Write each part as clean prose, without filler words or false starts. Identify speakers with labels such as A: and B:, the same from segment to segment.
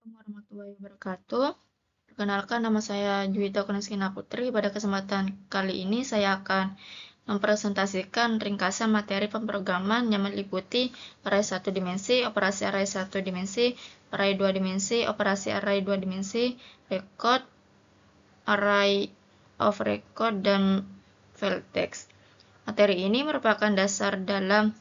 A: Assalamualaikum warahmatullahi wabarakatuh. Perkenalkan, nama saya Juwita Kunskina Putri. Pada kesempatan kali ini saya akan mempresentasikan ringkasan materi pemrograman yang meliputi array 1 dimensi, operasi array 1 dimensi, array 2 dimensi, operasi array 2 dimensi, record, array of record, dan file text. Materi ini merupakan dasar dalam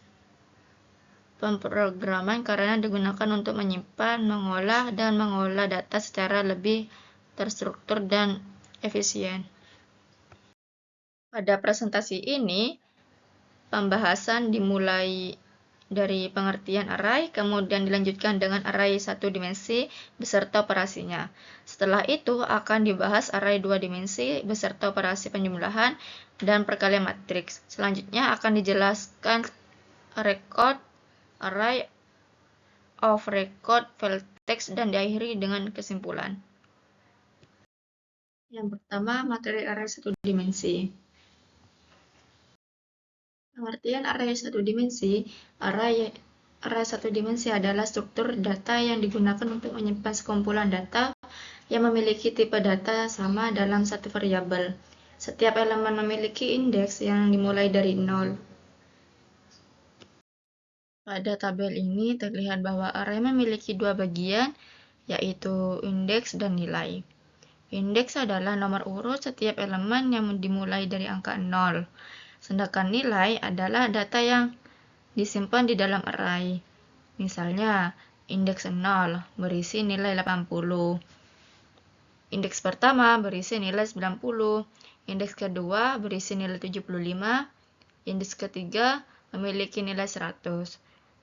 A: pemrograman karena digunakan untuk menyimpan, mengolah, dan mengolah data secara lebih terstruktur dan efisien. Pada presentasi ini, pembahasan dimulai dari pengertian array, kemudian dilanjutkan dengan array 1 dimensi beserta operasinya. Setelah itu akan dibahas array 2 dimensi beserta operasi penjumlahan dan perkalian matriks. Selanjutnya akan dijelaskan record, array of record, file text, dan diakhiri dengan kesimpulan. Yang pertama, materi array 1 dimensi. Pengertian array 1 dimensi. Array 1 dimensi adalah struktur data yang digunakan untuk menyimpan sekumpulan data yang memiliki tipe data sama dalam satu variabel. Setiap elemen memiliki indeks yang dimulai dari 0. Pada tabel ini terlihat bahwa array memiliki dua bagian, yaitu indeks dan nilai. Indeks adalah nomor urut setiap elemen yang dimulai dari angka 0. Sedangkan nilai adalah data yang disimpan di dalam array. Misalnya, indeks 0 berisi nilai 80. Indeks pertama berisi nilai 90. Indeks kedua berisi nilai 75. Indeks ketiga memiliki nilai 100.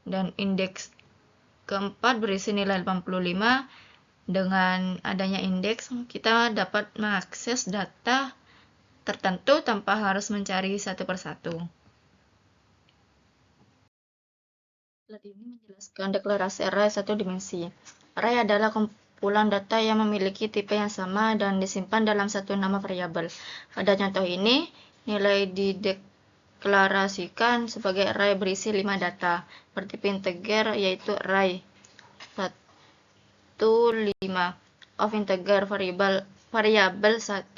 A: Dan indeks keempat berisi nilai 85. Dengan adanya indeks, kita dapat mengakses data tertentu tanpa harus mencari satu persatu. Slide ini menjelaskan deklarasi array 1 dimensi. Array adalah kumpulan data yang memiliki tipe yang sama dan disimpan dalam satu nama variabel. Pada contoh ini, nilai dideklarasikan sebagai array berisi 5 data bertipe integer, yaitu array 1,5 of integer variabel 1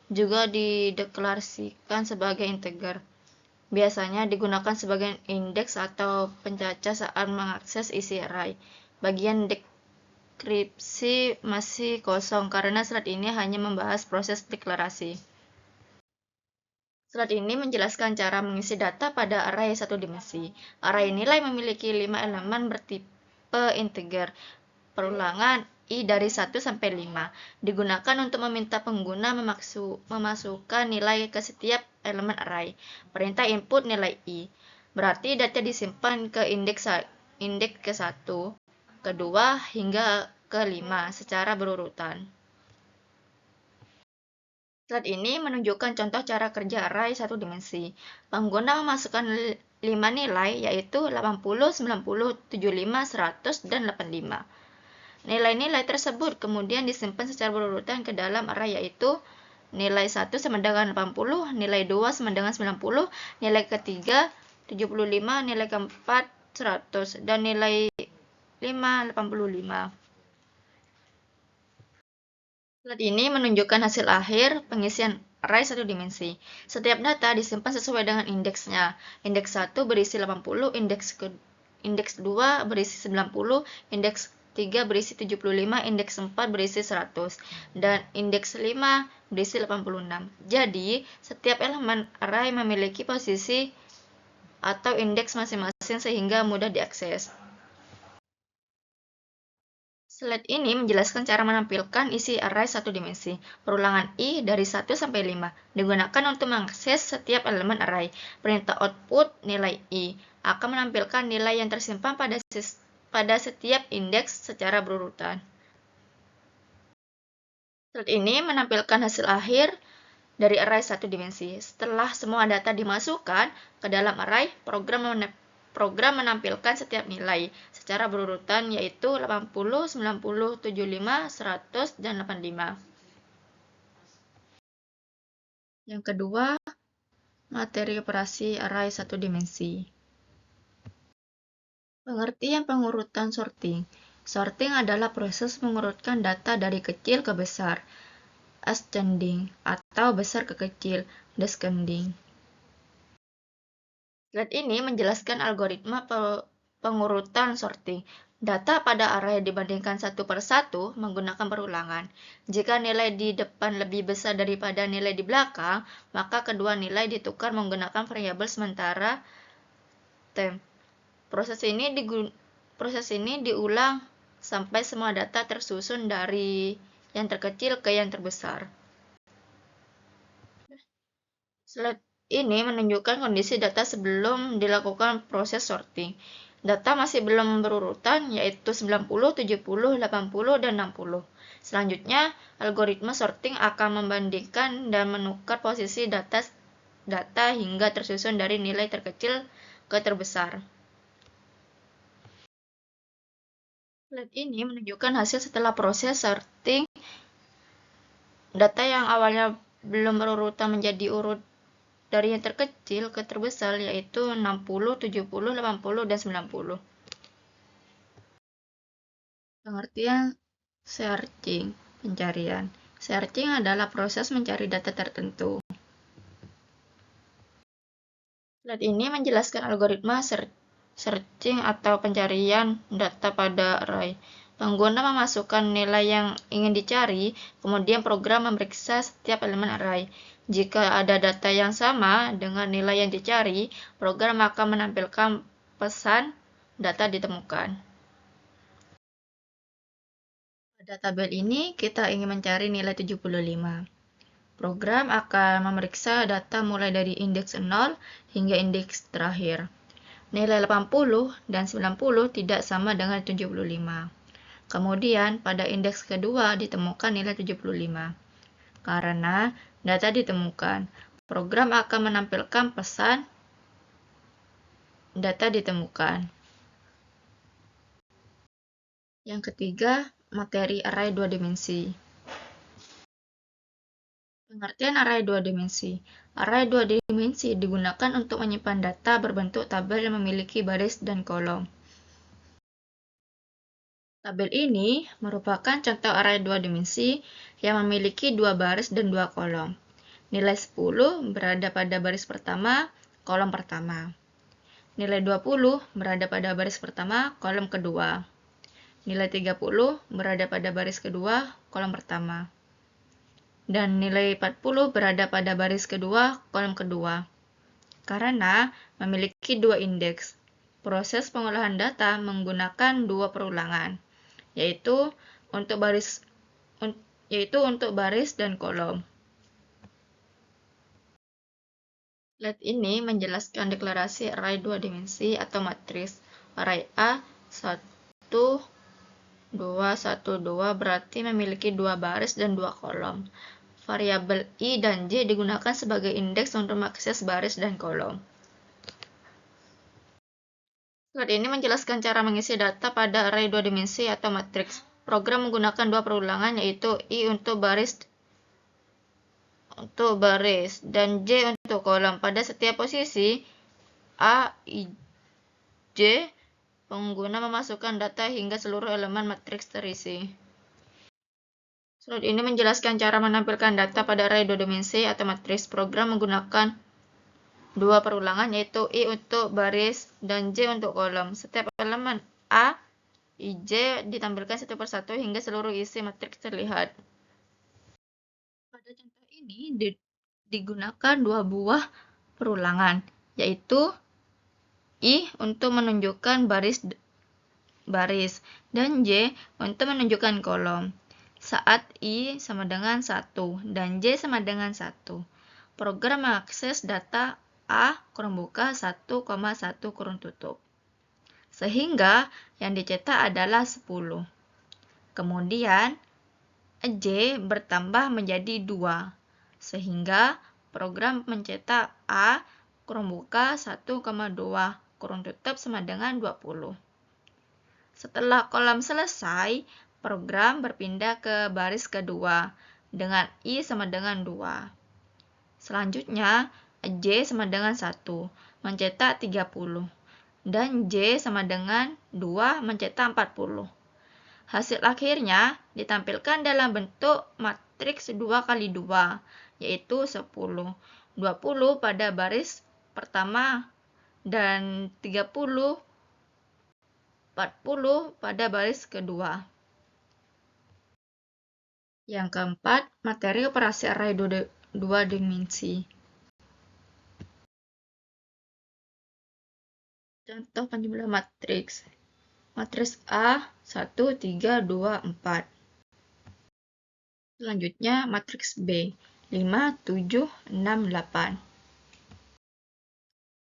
A: juga dideklarasikan sebagai integer. Biasanya digunakan sebagai indeks atau pencacah saat mengakses isi array. Bagian deskripsi masih kosong karena slide ini hanya membahas proses deklarasi. Slide ini menjelaskan cara mengisi data pada array 1 dimensi. Array nilai memiliki 5 elemen bertipe integer. Perulangan i dari 1 sampai 5 digunakan untuk meminta pengguna memasukkan nilai ke setiap elemen array. Perintah input nilai i berarti data disimpan ke indeks ke-1, kedua hingga ke-5 secara berurutan. Slide ini menunjukkan contoh cara kerja array 1 dimensi. Pengguna memasukkan 5 nilai, yaitu 80, 90, 75, 100, dan 85. Nilai-nilai tersebut kemudian disimpan secara berurutan ke dalam array, yaitu nilai 1 sama dengan 80, nilai 2 sama dengan 90, nilai ketiga 75, nilai keempat 100, dan nilai 5 85. Slide ini menunjukkan hasil akhir pengisian array 1 dimensi. Setiap data disimpan sesuai dengan indeksnya. Indeks 1 berisi 80, indeks 2 berisi 90, indeks 3 berisi 75, indeks 4 berisi 100, dan indeks 5 berisi 86. Jadi, setiap elemen array memiliki posisi atau indeks masing-masing sehingga mudah diakses. Slide ini menjelaskan cara menampilkan isi array 1 dimensi. Perulangan i dari 1 sampai 5 digunakan untuk mengakses setiap elemen array. Perintah output nilai i akan menampilkan nilai yang tersimpan pada setiap indeks secara berurutan. Slide ini menampilkan hasil akhir dari array 1 dimensi. Setelah semua data dimasukkan ke dalam array, program menampilkan setiap nilai secara berurutan, yaitu 80, 90, 75, 100, dan 85. Yang kedua, materi operasi array 1 dimensi. Pengertian pengurutan sorting. Sorting adalah proses mengurutkan data dari kecil ke besar, ascending, atau besar ke kecil, descending. Slide ini menjelaskan algoritma pengurutan sorting. Data pada array dibandingkan satu per satu menggunakan perulangan. Jika nilai di depan lebih besar daripada nilai di belakang, maka kedua nilai ditukar menggunakan variabel sementara temp. Proses ini diulang sampai semua data tersusun dari yang terkecil ke yang terbesar. Slide ini menunjukkan kondisi data sebelum dilakukan proses sorting. Data masih belum berurutan, yaitu 90, 70, 80, dan 60. Selanjutnya, algoritma sorting akan membandingkan dan menukar posisi data hingga tersusun dari nilai terkecil ke terbesar. Slide ini menunjukkan hasil setelah proses sorting. Data yang awalnya belum berurutan menjadi urut dari yang terkecil ke terbesar, yaitu 60, 70, 80, dan 90. Pengertian searching, pencarian. Searching adalah proses mencari data tertentu. Slide ini menjelaskan algoritma searching atau pencarian data pada array. Pengguna memasukkan nilai yang ingin dicari, kemudian program memeriksa setiap elemen array. Jika ada data yang sama dengan nilai yang dicari, program akan menampilkan pesan data ditemukan. Pada tabel ini, kita ingin mencari nilai 75. Program akan memeriksa data mulai dari indeks 0 hingga indeks terakhir. Nilai 80 dan 90 tidak sama dengan 75. Kemudian, pada indeks kedua ditemukan nilai 75. Karena data ditemukan, program akan menampilkan pesan data ditemukan. Yang ketiga, materi array 2 dimensi. Pengertian array 2 dimensi. Array 2 dimensi digunakan untuk menyimpan data berbentuk tabel yang memiliki baris dan kolom. Tabel ini merupakan contoh array 2 dimensi yang memiliki 2 baris dan 2 kolom. Nilai 10 berada pada baris pertama, kolom pertama. Nilai 20 berada pada baris pertama, kolom kedua. Nilai 30 berada pada baris kedua, kolom pertama. Dan nilai 40 berada pada baris kedua, kolom kedua. Karena memiliki 2 indeks, proses pengolahan data menggunakan 2 perulangan, yaitu untuk baris dan kolom. Slide ini menjelaskan deklarasi array 2 dimensi atau matriks. Array A 1, 2, 1, 2 berarti memiliki 2 baris dan 2 kolom. Variabel I dan J digunakan sebagai indeks untuk mengakses baris dan kolom. Slide ini menjelaskan cara mengisi data pada array 2 dimensi atau matriks. Program menggunakan 2 perulangan, yaitu I untuk baris dan J untuk kolom. Pada setiap posisi A, I, J, pengguna memasukkan data hingga seluruh elemen matriks terisi. Slide ini menjelaskan cara menampilkan data pada array 2 dimensi atau matriks. Program menggunakan 2 perulangan, yaitu I untuk baris dan J untuk kolom. Setiap elemen A, I, J ditampilkan satu persatu hingga seluruh isi matriks terlihat. Pada contoh ini digunakan 2 buah perulangan, yaitu I untuk menunjukkan baris dan J untuk menunjukkan kolom. Saat I sama dengan 1 dan J sama dengan 1, program mengakses data A kurung buka 1,1 kurung tutup. Sehingga yang dicetak adalah 10. Kemudian J bertambah menjadi 2. Sehingga program mencetak A kurung buka 1,2 kurung tutup sama dengan 20. Setelah kolom selesai, program berpindah ke baris kedua dengan I sama dengan 2. Selanjutnya, J sama dengan 1, mencetak 30. Dan J sama dengan 2, mencetak 40. Hasil akhirnya ditampilkan dalam bentuk matriks 2 kali 2, yaitu 10. 20 pada baris pertama dan 30, 40 pada baris kedua. Yang keempat, materi operasi array dua dimensi. Contoh penjumlahan matriks. Matriks A 1, 3, 2, 4. Selanjutnya matriks B 5, 7, 6, 8.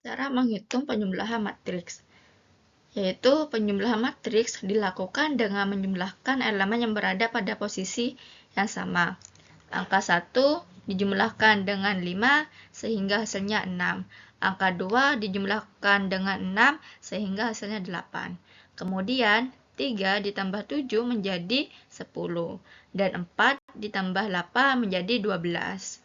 A: Cara menghitung penjumlahan matriks, yaitu penjumlahan matriks dilakukan dengan menjumlahkan elemen yang berada pada posisi yang sama. Angka 1 dijumlahkan dengan 5 sehingga hasilnya 6. Angka 2 dijumlahkan dengan 6 sehingga hasilnya 8. Kemudian 3 ditambah 7 menjadi 10. Dan 4 ditambah 8 menjadi 12.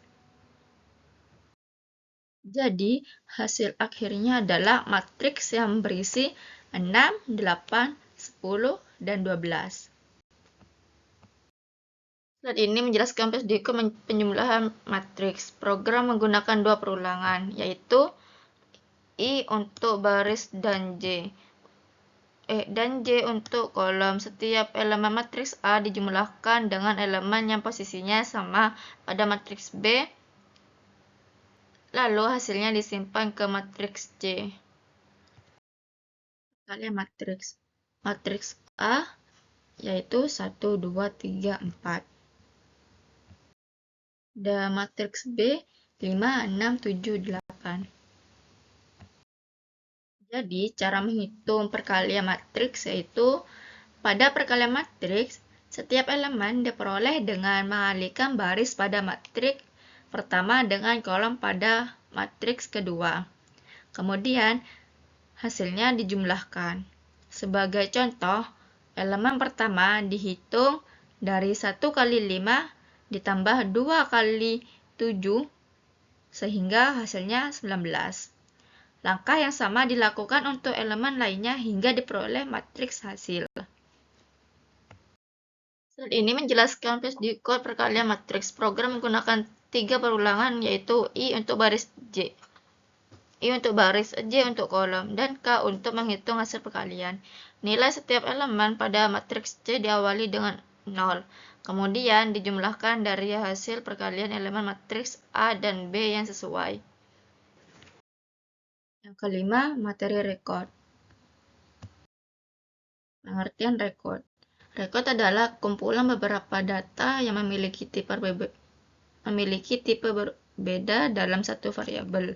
A: Jadi, hasil akhirnya adalah matriks yang berisi 6, 8, 10, dan 12. Slide ini menjelaskan prosedur penjumlahan matriks. Program menggunakan dua perulangan, yaitu I untuk baris dan J untuk kolom. Setiap elemen matriks A dijumlahkan dengan elemen yang posisinya sama pada matriks B, lalu hasilnya disimpan ke matriks C. Kalian matriks A yaitu 1, 2, 3, 4. Dan matriks B 5, 6, 7, 8. Jadi, cara menghitung perkalian matriks yaitu pada perkalian matriks, setiap elemen diperoleh dengan mengalihkan baris pada matriks pertama dengan kolom pada matriks kedua. Kemudian, hasilnya dijumlahkan. Sebagai contoh, elemen pertama dihitung dari 1 kali 5 ditambah 2 kali 7 sehingga hasilnya 19. Langkah yang sama dilakukan untuk elemen lainnya hingga diperoleh matriks hasil. Slide ini menjelaskan prosedur perkalian matriks. Program menggunakan 3 perulangan, yaitu I untuk baris J untuk kolom, dan K untuk menghitung hasil perkalian. Nilai setiap elemen pada matriks C diawali dengan 0. Kemudian dijumlahkan dari hasil perkalian elemen matriks A dan B yang sesuai. Yang kelima, materi rekod. Pengertian rekod. Rekod adalah kumpulan beberapa data yang memiliki tipe berbeda dalam satu variabel.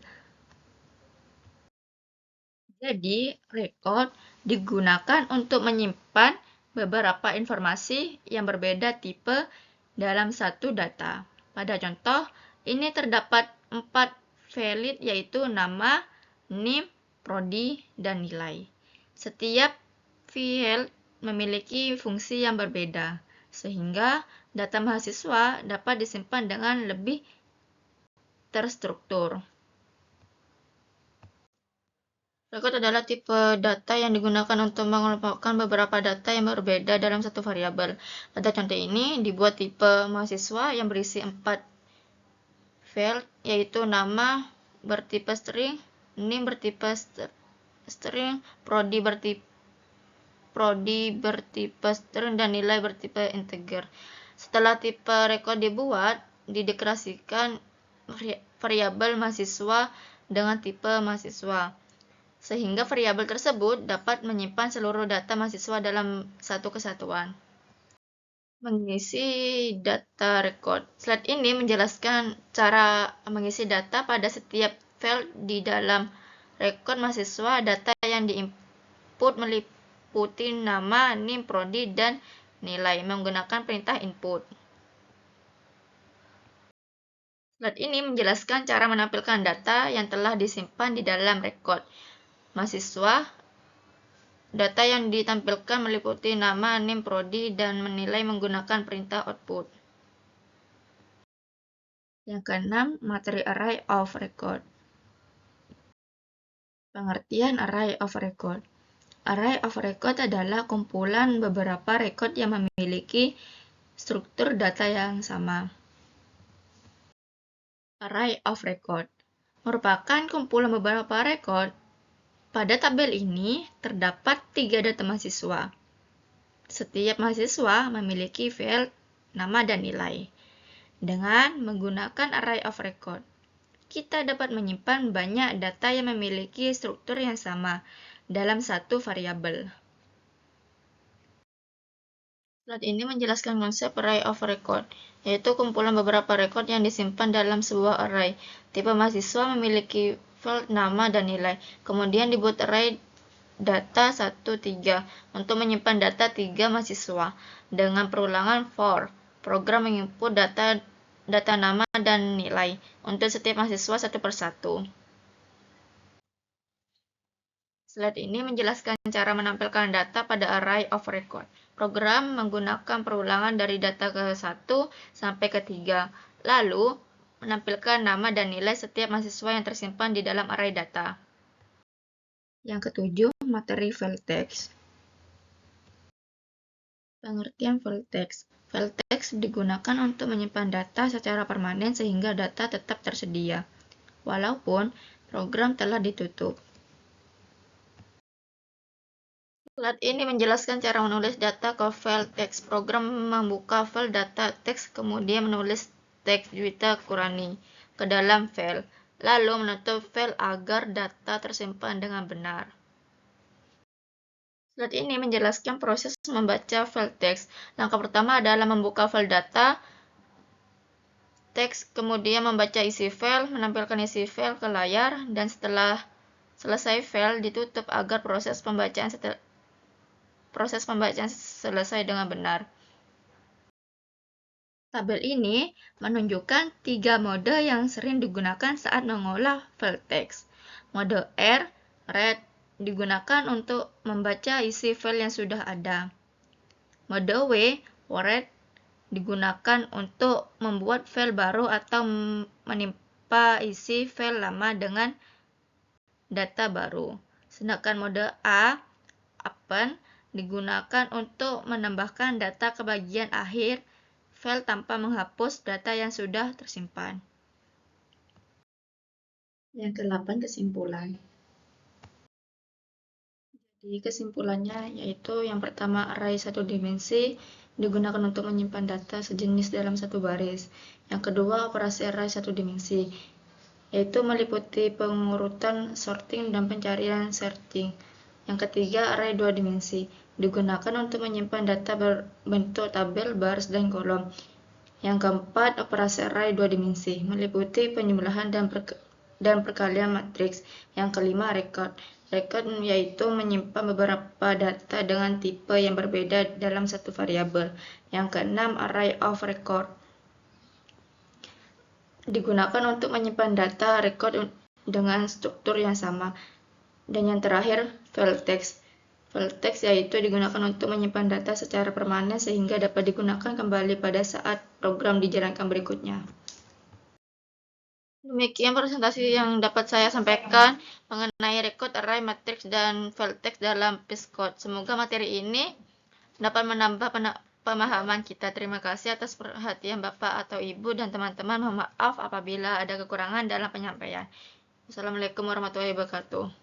A: Jadi, rekod digunakan untuk menyimpan beberapa informasi yang berbeda tipe dalam satu data. Pada contoh, ini terdapat 4 valid, yaitu nama, NIM, prodi, dan nilai. Setiap field memiliki fungsi yang berbeda, sehingga data mahasiswa dapat disimpan dengan lebih terstruktur. Rekod adalah tipe data yang digunakan untuk mengelompokkan beberapa data yang berbeda dalam satu variabel. Pada contoh ini, dibuat tipe mahasiswa yang berisi 4 field, yaitu nama bertipe string, NIM bertipe string, prodi bertipe string, dan nilai bertipe integer. Setelah tipe rekod dibuat, dideklarasikan variabel mahasiswa dengan tipe mahasiswa, sehingga variabel tersebut dapat menyimpan seluruh data mahasiswa dalam satu kesatuan. Mengisi data rekod. Slide ini menjelaskan cara mengisi data pada setiap field di dalam rekod mahasiswa. Data yang diinput meliputi nama, NIM, prodi, dan nilai menggunakan perintah input. Slide ini menjelaskan cara menampilkan data yang telah disimpan di dalam rekod mahasiswa. Data yang ditampilkan meliputi nama, NIM, prodi, dan nilai menggunakan perintah output. Yang keenam, materi array of record. Pengertian array of record. Array of record adalah kumpulan beberapa record yang memiliki struktur data yang sama. Array of record merupakan kumpulan beberapa record. Pada tabel ini terdapat 3 data mahasiswa. Setiap mahasiswa memiliki field, nama, dan nilai. Dengan menggunakan array of record, kita dapat menyimpan banyak data yang memiliki struktur yang sama dalam satu variabel. Slide ini menjelaskan konsep array of record, yaitu kumpulan beberapa record yang disimpan dalam sebuah array. Tipe mahasiswa memiliki field, nama, dan nilai. Kemudian dibuat array data 1, 3 untuk menyimpan data 3 mahasiswa dengan perulangan for. Program menginput data nama dan nilai untuk setiap mahasiswa satu persatu. Slide ini menjelaskan cara menampilkan data pada array of record. Program menggunakan perulangan dari data ke-1 sampai ke-3, lalu menampilkan nama dan nilai setiap mahasiswa yang tersimpan di dalam array data. Yang ketujuh, materi file text. Pengertian file text. File text digunakan untuk menyimpan data secara permanen sehingga data tetap tersedia, walaupun program telah ditutup. Slide ini menjelaskan cara menulis data ke file text. Program membuka file data teks, kemudian menulis teks Juwita Kurani ke dalam file, lalu menutup file agar data tersimpan dengan benar. Slide ini menjelaskan proses membaca file teks. Langkah pertama adalah membuka file data teks, kemudian membaca isi file, menampilkan isi file ke layar, dan setelah selesai file ditutup agar proses pembacaan selesai dengan benar. Tabel ini menunjukkan 3 mode yang sering digunakan saat mengolah file teks. Mode R, read, digunakan untuk membaca isi file yang sudah ada. Mode W, read, digunakan untuk membuat file baru atau menimpa isi file lama dengan data baru. Sedangkan mode A, append, digunakan untuk menambahkan data ke bagian akhir file tanpa menghapus data yang sudah tersimpan. Yang ke-8, kesimpulan. Jadi kesimpulannya yaitu yang pertama, array satu dimensi digunakan untuk menyimpan data sejenis dalam satu baris. Yang kedua, operasi array satu dimensi, yaitu meliputi pengurutan, sorting, dan pencarian searching. Yang ketiga, array dua dimensi digunakan untuk menyimpan data berbentuk tabel, baris, dan kolom. Yang keempat, operasi array dua dimensi meliputi penjumlahan dan perkalian matriks. Yang kelima, record. Record yaitu menyimpan beberapa data dengan tipe yang berbeda dalam satu variabel. Yang keenam, array of record digunakan untuk menyimpan data record dengan struktur yang sama. Dan yang terakhir, file text. File text yaitu digunakan untuk menyimpan data secara permanen sehingga dapat digunakan kembali pada saat program dijalankan berikutnya. Demikian presentasi yang dapat saya sampaikan mengenai record, array, matriks, dan file text dalam VS Code. Semoga materi ini dapat menambah pemahaman kita. Terima kasih atas perhatian Bapak atau Ibu dan teman-teman. Mohon maaf apabila ada kekurangan dalam penyampaian. Wassalamualaikum warahmatullahi wabarakatuh.